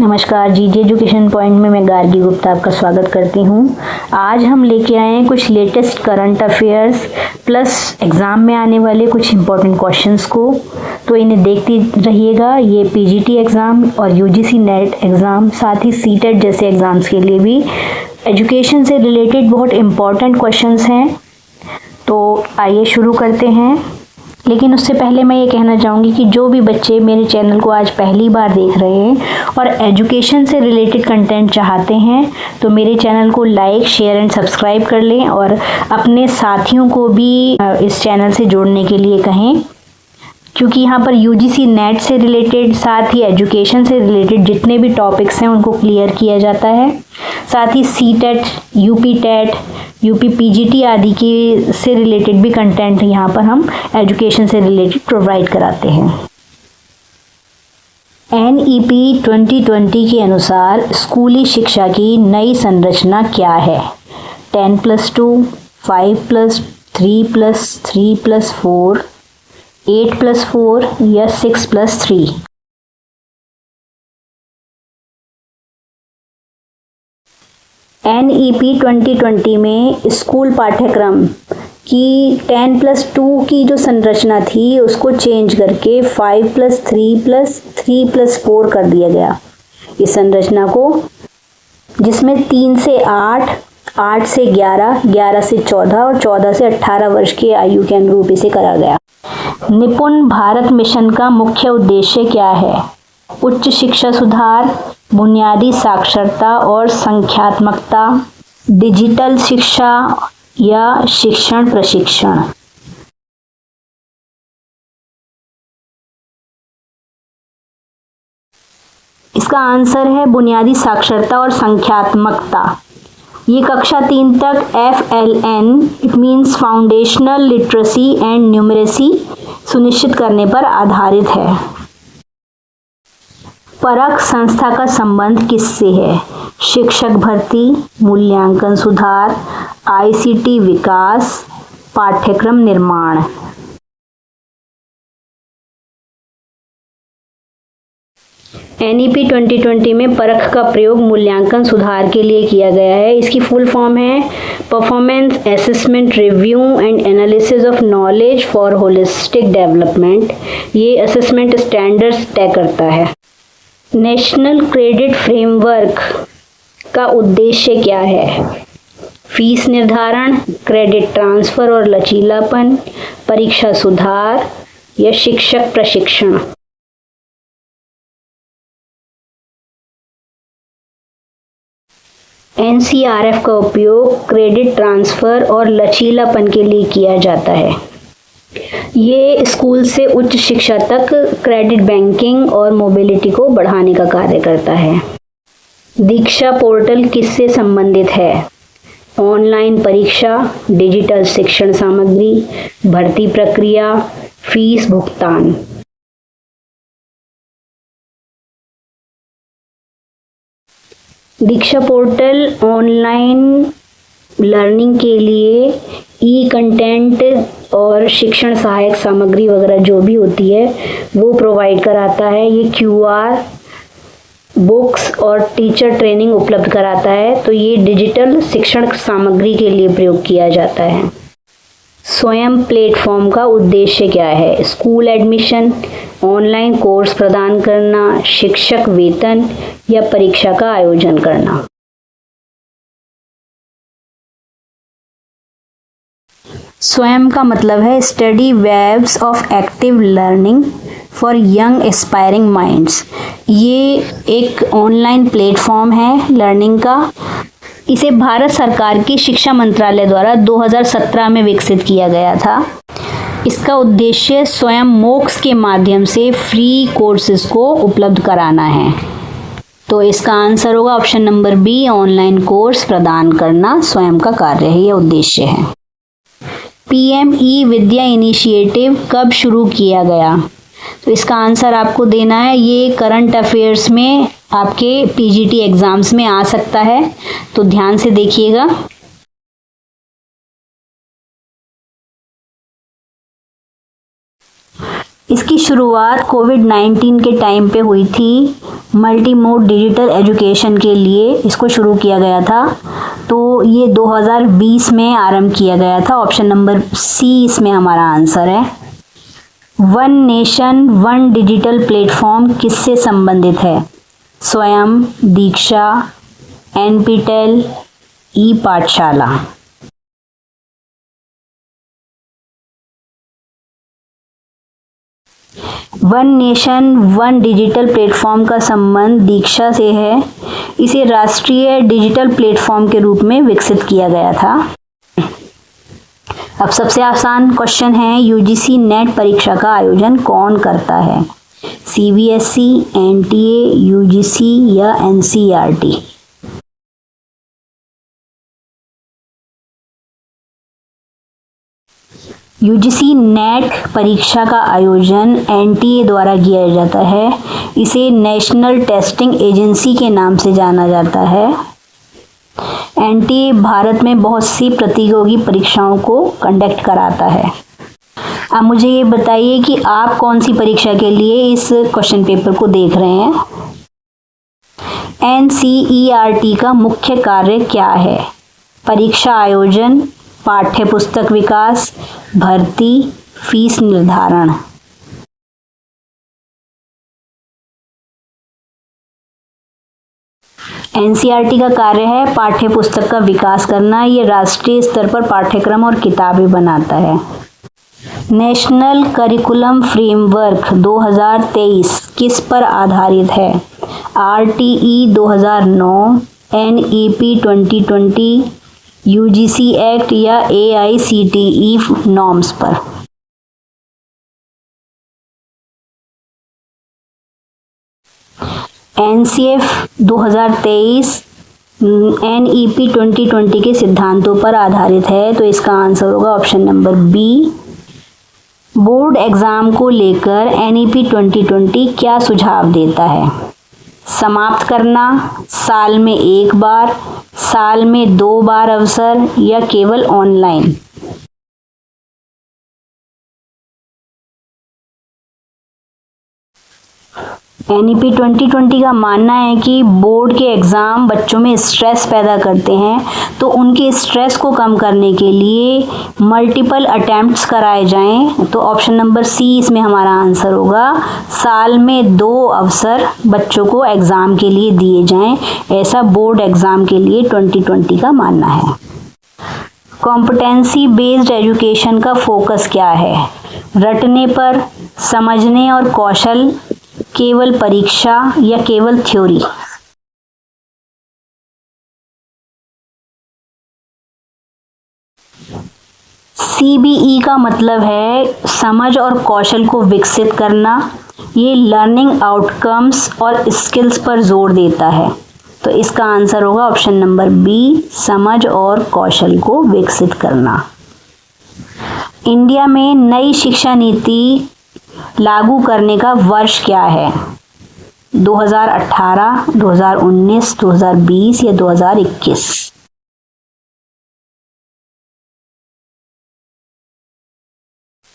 नमस्कार, जीजे education point में मैं गार्गी गुप्ता आपका स्वागत करती हूँ। आज हम लेके आए हैं कुछ latest current affairs plus exam में आने वाले कुछ इम्पोर्टेंट क्वेश्चंस को, तो इन्हें देखते रहिएगा। ये पीजीटी एग्ज़ाम और यूजीसी नेट एग्ज़ाम, साथ ही सीटेट जैसे एग्ज़ाम्स के लिए भी एजुकेशन से रिलेटेड बहुत इम्पोर्टेंट क्वेश्चंस हैं। तो आइए शुरू करते हैं। लेकिन उससे पहले मैं ये कहना चाहूँगी कि जो भी बच्चे मेरे चैनल को आज पहली बार देख रहे हैं और एजुकेशन से रिलेटेड कंटेंट चाहते हैं तो मेरे चैनल को लाइक, शेयर एंड सब्सक्राइब कर लें और अपने साथियों को भी इस चैनल से जोड़ने के लिए कहें, क्योंकि यहाँ पर यूजीसी नेट से रिलेटेड साथ ही एजुकेशन से रिलेटेड जितने भी टॉपिक्स हैं उनको क्लियर किया जाता है। साथ ही CTET, UP TET, UP PGT आदि की से रिलेटेड भी कंटेंट यहाँ पर हम एजुकेशन से रिलेटेड प्रोवाइड कराते हैं। एनईपी 2020 के अनुसार स्कूली शिक्षा की नई संरचना क्या है? 10+2, 5+3+3+4, 8+4 या 6+3? एनईपी 2020 में स्कूल पाठ्यक्रम की 10+2 की जो संरचना थी उसको चेंज करके 5+3+3+4 कर दिया गया। इस संरचना को, जिसमें 3 से 8, 8 से 11, 11 से 14 और 14 से 18 वर्ष के आयु के अनुरूप इसे करा गया। निपुण भारत मिशन का मुख्य उद्देश्य क्या है? उच्च शिक्षा सुधार, बुनियादी साक्षरता और संख्यात्मकता, डिजिटल शिक्षा या शिक्षण प्रशिक्षण? इसका आंसर है बुनियादी साक्षरता और संख्यात्मकता। ये कक्षा 3 तक FLN it means foundational literacy and numeracy सुनिश्चित करने पर आधारित है। परख संस्था का संबंध किससे है? शिक्षक भर्ती, मूल्यांकन सुधार, ICT विकास, पाठ्यक्रम निर्माण? एनईपी 2020 में परख का प्रयोग मूल्यांकन सुधार के लिए किया गया है। इसकी फुल फॉर्म है performance assessment review and analysis of knowledge for holistic development. ये असेसमेंट स्टैंडर्ड्स तय करता है। नेशनल क्रेडिट फ्रेमवर्क का उद्देश्य क्या है? फीस निर्धारण, क्रेडिट ट्रांसफर और लचीलापन, परीक्षा सुधार या शिक्षक प्रशिक्षण? NCRF का उपयोग क्रेडिट ट्रांसफर और लचीलापन के लिए किया जाता है। ये स्कूल से उच्च शिक्षा तक क्रेडिट बैंकिंग और मोबिलिटी को बढ़ाने का कार्य करता है। दीक्षा पोर्टल किससे संबंधित है? ऑनलाइन परीक्षा, डिजिटल शिक्षण सामग्री, भर्ती प्रक्रिया, फीस भुगतान? दीक्षा पोर्टल ऑनलाइन लर्निंग के लिए ई कंटेंट और शिक्षण सहायक सामग्री वगैरह जो भी होती है वो प्रोवाइड कराता है। ये QR, बुक्स और टीचर ट्रेनिंग उपलब्ध कराता है। तो ये डिजिटल शिक्षण सामग्री के लिए प्रयोग किया जाता है। स्वयं प्लेटफॉर्म का उद्देश्य क्या है? स्कूल एडमिशन, ऑनलाइन कोर्स प्रदान करना, शिक्षक वेतन या परीक्षा का आयोजन करना? स्वयं का मतलब है study webs of active learning for young aspiring minds. ये एक ऑनलाइन प्लेटफॉर्म है लर्निंग का। इसे भारत सरकार की शिक्षा मंत्रालय द्वारा 2017 में विकसित किया गया था। इसका उद्देश्य स्वयं मोक्ष के माध्यम से फ्री कोर्सेज को उपलब्ध कराना है। तो इसका आंसर होगा option number B, online course प्रदान करना स्वयं का कार्य है, यह उद्देश्य है। PME विद्या इनिशिएटिव कब शुरू किया गया? तो इसका आंसर आपको देना है। ये करंट अफेयर्स में आपके पीजीटी एग्जाम्स में आ सकता है, तो ध्यान से देखिएगा। इसकी शुरुआत कोविड-19 के टाइम पे हुई थी मल्टी मोड डिजिटल एजुकेशन के लिए इसको शुरू किया गया था। तो ये 2020 में आरंभ किया गया था। ऑप्शन नंबर सी इसमें हमारा आंसर है। One nation one digital platform किससे संबंधित है? स्वयं, दीक्षा, एनपीटेल, ई पाठशाला। One nation one digital platform का संबंध दीक्षा से है। इसे राष्ट्रीय डिजिटल प्लेटफॉर्म के रूप में विकसित किया गया था। अब सबसे आसान क्वेश्चन है, यूजीसी नेट परीक्षा का आयोजन कौन करता है? सीबीएसई, एनटीए, यूजीसी या एनसीईआरटी? यूजीसी नेट परीक्षा का आयोजन एनटीए द्वारा किया जाता है। इसे नेशनल टेस्टिंग एजेंसी के नाम से जाना जाता है। एनटीए भारत में बहुत सी प्रतियोगी परीक्षाओं को कंडक्ट कराता है। अब मुझे ये बताइए कि आप कौन सी परीक्षा के लिए इस क्वेश्चन पेपर को देख रहे हैं? एनसीईआरटी का मुख्य कार्य क्या है? परीक्षा आयोजन, पाठ्य पुस्तक विकास, भर्ती, फीस निर्धारण। एनसीईआरटी का कार्य है पाठ्य पुस्तक का विकास करना। ये राष्ट्रीय स्तर पर पाठ्यक्रम और किताबें बनाता है। नेशनल करिकुलम फ्रेमवर्क 2023 किस पर आधारित है? आरटीई 2009, एनईपी 2020, यूजीसी एक्ट या एआईसीटीई नॉर्म्स पर? एनसीएफ 2023 एनईपी 2020 के सिद्धांतों पर आधारित है। तो इसका आंसर होगा option number B. Board exam को लेकर एनईपी 2020 क्या सुझाव देता है? समाप्त करना, साल में एक बार, साल में 2 बार अवसर या केवल ऑनलाइन? एनईपी 2020 का मानना है कि बोर्ड के एग्ज़ाम बच्चों में स्ट्रेस पैदा करते हैं, तो उनके स्ट्रेस को कम करने के लिए मल्टीपल अटेम्प्ट्स कराए जाएं। तो ऑप्शन नंबर सी इसमें हमारा आंसर होगा। साल में 2 अवसर बच्चों को एग्ज़ाम के लिए दिए जाएं, ऐसा बोर्ड एग्ज़ाम के लिए 2020 का मानना है। कॉम्पिटेंसी बेस्ड एजुकेशन का फोकस क्या है? रटने पर, समझने और कौशल, केवल परीक्षा या केवल थ्योरी? सीबीई का मतलब है समझ और कौशल को विकसित करना। ये लर्निंग आउटकम्स और स्किल्स पर जोर देता है। तो इसका आंसर होगा ऑप्शन नंबर बी, समझ और कौशल को विकसित करना। इंडिया में नई शिक्षा नीति लागू करने का वर्ष क्या है? 2018, 2019, 2020 या 2021?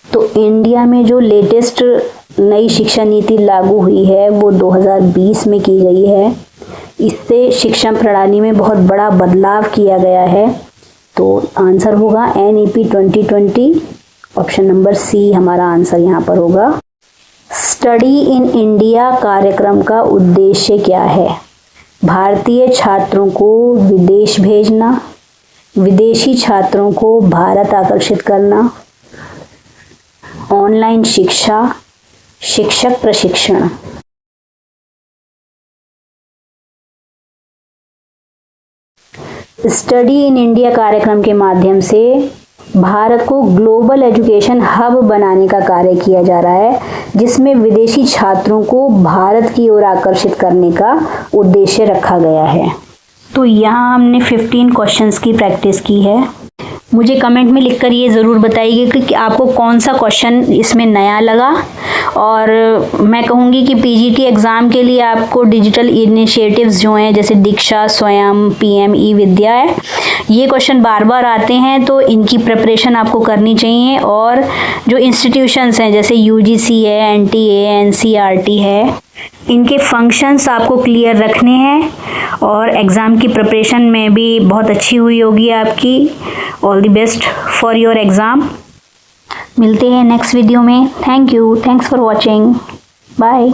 तो इंडिया में जो लेटेस्ट नई शिक्षा नीति लागू हुई है वो 2020 में की गई है। इससे शिक्षा प्रणाली में बहुत बड़ा बदलाव किया गया है। तो आंसर होगा एनईपी 2020। ऑप्शन नंबर सी हमारा आंसर यहाँ पर होगा। स्टडी इन इंडिया कार्यक्रम का उद्देश्य क्या है? भारतीय छात्रों को विदेश भेजना, विदेशी छात्रों को भारत आकर्षित करना, ऑनलाइन शिक्षा, शिक्षक प्रशिक्षण? स्टडी इन इंडिया कार्यक्रम के माध्यम से भारत को ग्लोबल एजुकेशन हब बनाने का कार्य किया जा रहा है, जिसमें विदेशी छात्रों को भारत की ओर आकर्षित करने का उद्देश्य रखा गया है। तो यहाँ हमने 15 क्वेश्चंस की प्रैक्टिस की है। मुझे कमेंट में लिखकर ये ज़रूर बताइए कि आपको कौन सा क्वेश्चन इसमें नया लगा। और मैं कहूँगी कि पीजीटी एग्ज़ाम के लिए आपको डिजिटल इनिशिएटिव्स जो हैं जैसे दीक्षा, स्वयं, पीएम ई विद्या है, ये क्वेश्चन बार बार आते हैं, तो इनकी प्रिपरेशन आपको करनी चाहिए। और जो इंस्टीट्यूशंस हैं जैसे यूजीसी है, एनटीए, एनसीईआरटी है, इनके फंक्शंस आपको क्लियर रखने हैं और एग्ज़ाम की प्रिपरेशन में भी बहुत अच्छी हुई होगी आपकी। All the best for your exam. मिलते हैं नेक्स्ट वीडियो में। Thank you, thanks for watching, bye.